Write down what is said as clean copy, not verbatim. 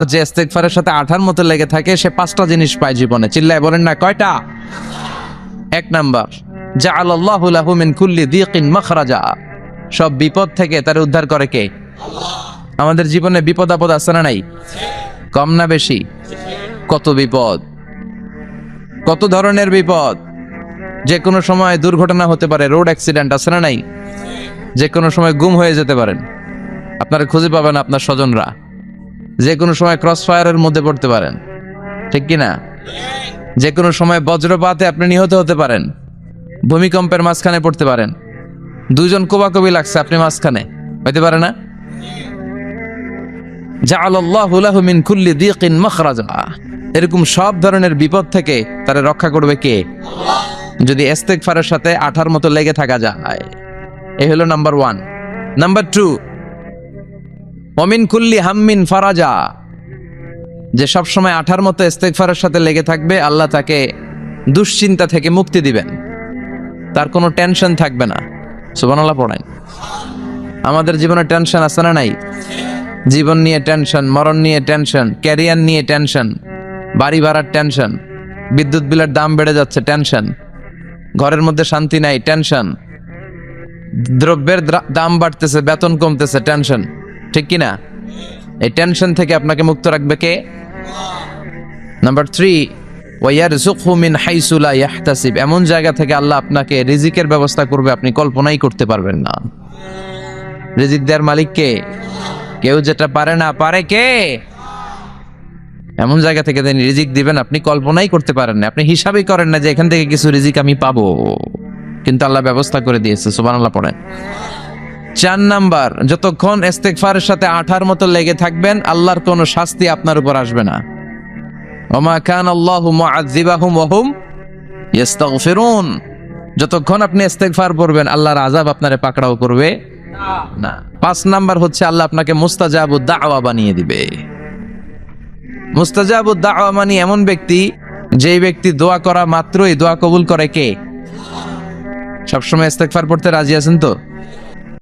যে ইস্তেগফারের সাথে আঠার মতো লেগে থাকে সে 5টা জিনিস পায় জীবনে। চিল্লায় বলেন না কয়টা? 1 নাম্বার, জাআলাল্লাহু লাহু মিন কুল্লি দিকিন মাখরাজা। সব বিপদ থেকে তার উদ্ধার করে কে? আমাদের জীবনে বিপদ আপদ আছে না নাই? কম না বেশি? কত বিপদ, কত ধরনের বিপদ। যে কোনো সময় দুর্ঘটনা হতে পারে, রোড অ্যাক্সিডেন্ট আছে না নাই? যে কোনো সময় গুম হয়ে যেতে পারেন, আপনারা খুঁজে পাবেন আপনার স্বজনরা। যে কোনো সময় ক্রস ফায়ারের মধ্যে পড়তে পারেন, ঠিক কি না? যে কোনো সময় বজ্রপাতে আপনি নিহত হতে পারেন, ভূমিকম্পের মাঝখানে পড়তে পারেন, দুইজন কোবাকবি লাগছে, আপনি মাঝখানে, হইতে পারে না? জাআলাল্লাহু লাহু মিন কুল্লি দিকিন মাখরাজা। এরকম সব ধরনের বিপদ থেকে তারা রক্ষা করবে কে? যদি ইস্তেগফারের সাথে আঠার মতো লেগে থাকা যায়। এই হলো নাম্বার 1। নাম্বার 2, ওমিন কুল্লি হাম্মিন ফারাজা। যে সব সময় আঠার মতো ইস্তেগফারের সাথে লেগে থাকবে, আল্লাহ তাকে দুশ্চিন্তা থেকে মুক্তি দিবেন, তার কোনো টেনশন থাকবে না। সুবহানাল্লাহ পড়েন। আমাদের জীবনে টেনশন আছে না নাই? জীবন নিয়ে টেনশন, মরণ নিয়ে টেনশন, ক্যারিয়ার নিয়ে টেনশন, বাড়ি ভাড়ার টেনশন, বিদ্যুৎ বিলের দাম বেড়ে যাচ্ছে টেনশন, ঘরের মধ্যে শান্তি নাই টেনশন, দ্রব্যের দাম বাড়তেছে, বেতন কমতেছে টেনশন, ঠিক কি না? এই টেনশন থেকে আপনাকে মুক্ত রাখবে কে? নাম্বার 3, ওয়ায়ারযুকহু মিন হাইসু লা ইয়াহতাসিব। এমন জায়গা থেকে আল্লাহ আপনাকে রিজিকের ব্যবস্থা করবে আপনি কল্পনাই করতে পারবেন না। রিজিক দেওয়ার মালিক কে? কেউ যেটা পারে না, পারে কে? এমন জায়গা থেকে তিনি রিজিক দিবেন আপনি কল্পনাই করতে পারেন না। আপনি হিসাবই করেন না যে এখান থেকে কিছু রিজিক আমি পাবো, কিন্তু আল্লাহ ব্যবস্থা করে দিয়েছে। সুবহানাল্লাহ পড়েন। 4 নাম্বার, যতক্ষণ ইস্তেগফারের সাথে আঠার মতো লেগে থাকবেন, আল্লাহর কোনো শাস্তি আপনার উপর আসবে না। ওমা কানাল্লাহু মুআযযিবাহুম ওয়া হুম ইস্তাগফিরুন। যতক্ষণ আপনি ইস্তেগফার পড়বেন, আল্লাহর আযাব আপনারে পাকড়াও করবে না। 5 নাম্বার হচ্ছে আল্লাহ আপনাকে মুস্তাজাবুদ দাওয়া বানিয়ে দিবে। মুস্তাজাবুদ দাওয়া মানে এমন ব্যক্তি, যেই ব্যক্তি দোয়া করা মাত্রই দোয়া কবুল করে কে? সবসময় ইস্তেগফার পড়তে রাজি আছেন তো?